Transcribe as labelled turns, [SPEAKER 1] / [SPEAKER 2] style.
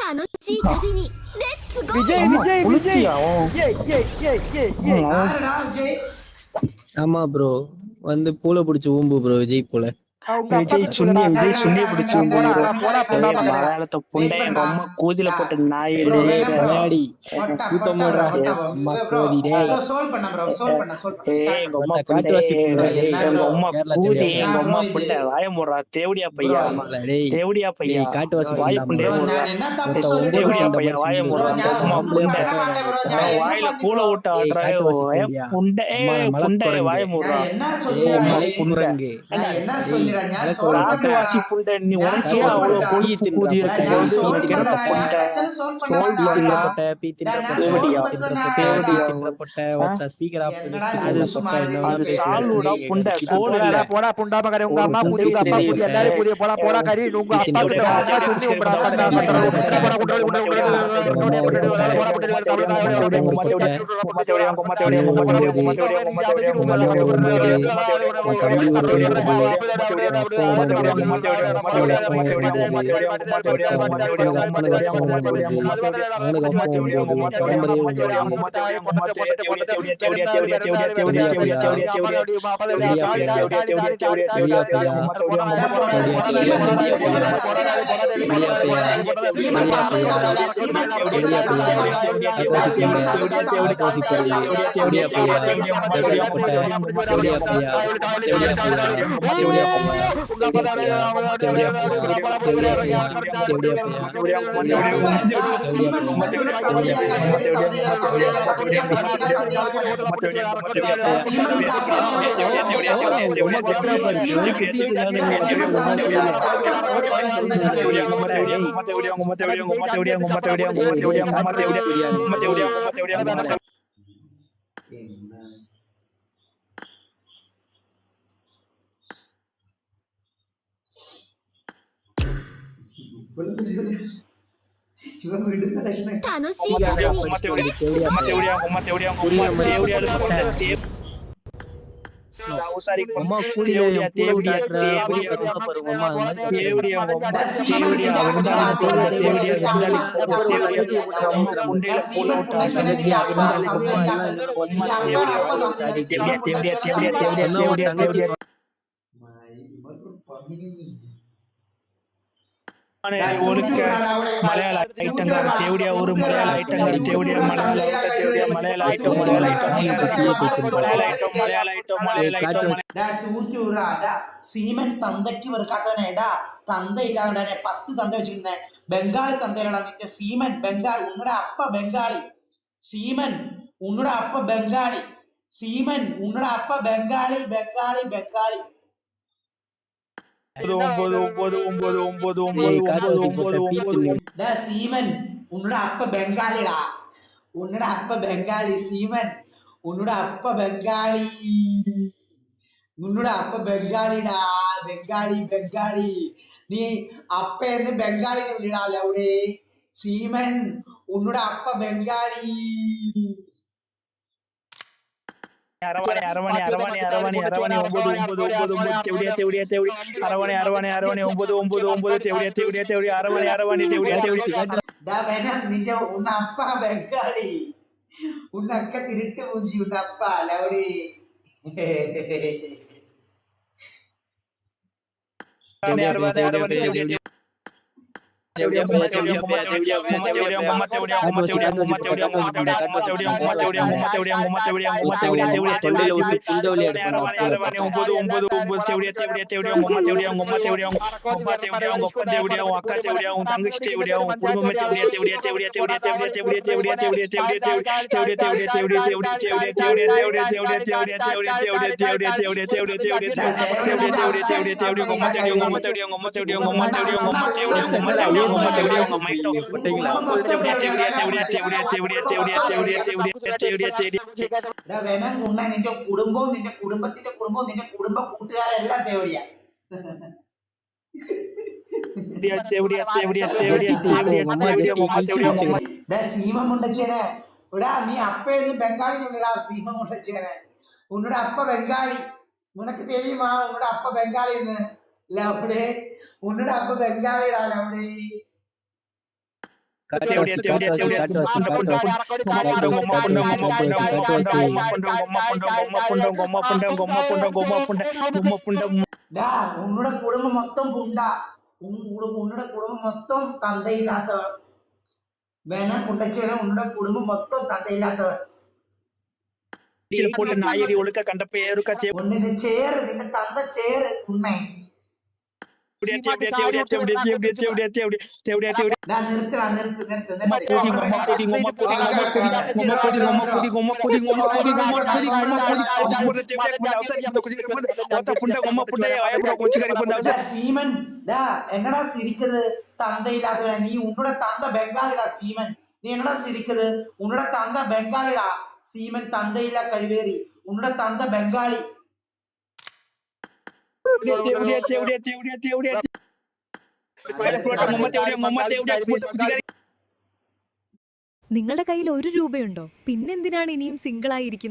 [SPEAKER 1] 楽しい旅にレッツゴー。
[SPEAKER 2] விஜய் விஜய் விஜய் ஏய் ஏய் ஏய் ஏய் ஏய்
[SPEAKER 3] யாருடா விஜய்?
[SPEAKER 4] ஆமா ப்ரோ வந்து பூல பிடிச்சி ஊம்பு ப்ரோ விஜய் போல.
[SPEAKER 2] விஜய் சுண்ணி விஜய் சுண்ணி பிடிச்சு
[SPEAKER 3] மலையாளத்தை
[SPEAKER 2] புண்டை எங்க அம்மா கூதில போட்டு நாய் விளையாடி
[SPEAKER 4] கூட்டம் போடுறா அம்மா கோதி டேய்
[SPEAKER 3] சோல் பண்ண ப்ரோ சோல் பண்ண
[SPEAKER 2] எங்க அம்மா காட்டுவாசி எங்க அம்மா கூதி எங்க அம்மா புண்டை வாய மூடுறா தேவடியா பையா தேவடியா பையா
[SPEAKER 4] காட்டுவாசி
[SPEAKER 2] வாய புண்டை
[SPEAKER 3] நான் என்ன தப்பு சொல்லிட்டேன்
[SPEAKER 2] தேவடியா
[SPEAKER 3] bro?
[SPEAKER 2] பையா வாய மூடுறா அம்மா புண்டை வாயில பூல விட்டு ஆடுறா புண்டை புண்டை வாய மூடுறா
[SPEAKER 3] நான் என்ன சொல்லிடுறேன்?
[SPEAKER 4] புண்ணுறாங்க
[SPEAKER 3] நான் என்ன சொல்லிடுறேன்? நான் சோல்
[SPEAKER 2] காட்டுவாசி புண்டை நீ உனக்கே அவ்வளவு கொடி கூதி
[SPEAKER 3] இவன் விடுந்த லட்சணம்
[SPEAKER 1] 楽しい旅に
[SPEAKER 4] அம்மா கூதில தேவடியா
[SPEAKER 2] மலையாள ஐட்டங்கள் தேவடியா ஒரு மலையாள ஐட்டங்கள் தேவடியா மலையாள ஐட்டம்
[SPEAKER 3] சீமன் தந்தைக்கு வெறுக்காதவனேடா தந்தை இல்லாதவனே 10 தந்தை வச்சிருந்தேன் பெங்காலி தந்தையிலடா நித்த சீமன் பெங்காலி உன்னோட அப்பா பெங்காலி சீமன் உன்னோட அப்பா பெங்காலி சீமன் உன்னோட அப்பா பெங்காலி பெங்காலி பெங்காலி சீமன் உன்னோட அப்ப பெங்காலிடா உன்னோட அப்ப பெங்காலி சீமன் உன்னோட அப்ப பெங்காலி உன்னோட அப்ப பெங்காலிடா பெங்காலி பெங்காலி நீ அப்ப இருந்து பெங்காலின்னு விடா லவுடே சீமன் உன்னோட அப்ப பெங்காலி
[SPEAKER 2] அரவணை அரவணை அரவணை அரவணை அரவணை 9 தேவடியா தேவடி அரவணை அரவணை அரவணை 9 தேவடியா தேவடி அரவணை அரவணை தேவடியா தேவடி
[SPEAKER 3] வேணாம் நிஜ உன்ன அப்பா பெங்காலி உன்ன அக்கா திருட்டு மூஞ்சி உன்ன அப்பா லவுடி
[SPEAKER 2] அரவணை அரவணை
[SPEAKER 3] നിന്റെ കുടുംബവും നിന്റെ കുടുംബത്തിന്റെ കുടുംബവും നിന്റെ കുടുംബ കൂട്ടുകാരെല്ലാം തേവടിയാ சீமம் உண்டச்சேனே விடா நீ அப்ப இருந்து பெங்காலி விடா சீமம் உண்டச்சேனே உன்னோட அப்ப பெங்காலி உனக்கு தெரியுமா உன்னோட அப்ப பெங்காலின்னு லவுடே உன்னோட அப்ப பெங்காலிடா லவுடே ഡാ ഉന്നുടെ കുടുംബം മൊത്തം പുണ്ട ഉന്നുടെ കുടുംബം മൊത്തം തന്തയില്ലാത്തവർ വേണം കുണ്ടച്ചേന ഉന്നുടെ കുടുംബം മൊത്തം തന്തയില്ലാത്തവർ
[SPEAKER 2] போட்டு நாயடி ஒழுக்க கண்ட பேருக்க
[SPEAKER 3] ഒന്നിന്റെ ചേറ് നിന്റെ തന്ത ചേറ് ഉണ്ണേ ഡാ നിർത്തടാ നിർത്ത് നിർത്ത് സീമൻ ഡാ എന്നടാ സിരിക്കത് തന്തയില്ലാത്തവനാ നീ ഉന്നുടെ തന്ത ബംഗാളിടാ സീമൻ നീ എന്നടാ സിരിക്കത് ഉന്നുടെ തന്ത ബംഗാളിടാ സീമൻ തന്തയില്ല കഴിവേറി ഉന്നുടെ തന്ത ബംഗാളി
[SPEAKER 5] നിങ്ങളുടെ കയ്യിൽ 1 രൂപയുണ്ടോ? പിന്നെന്തിനാണ് ഇനിയും സിംഗിൾ ആയിരിക്കുന്നത്?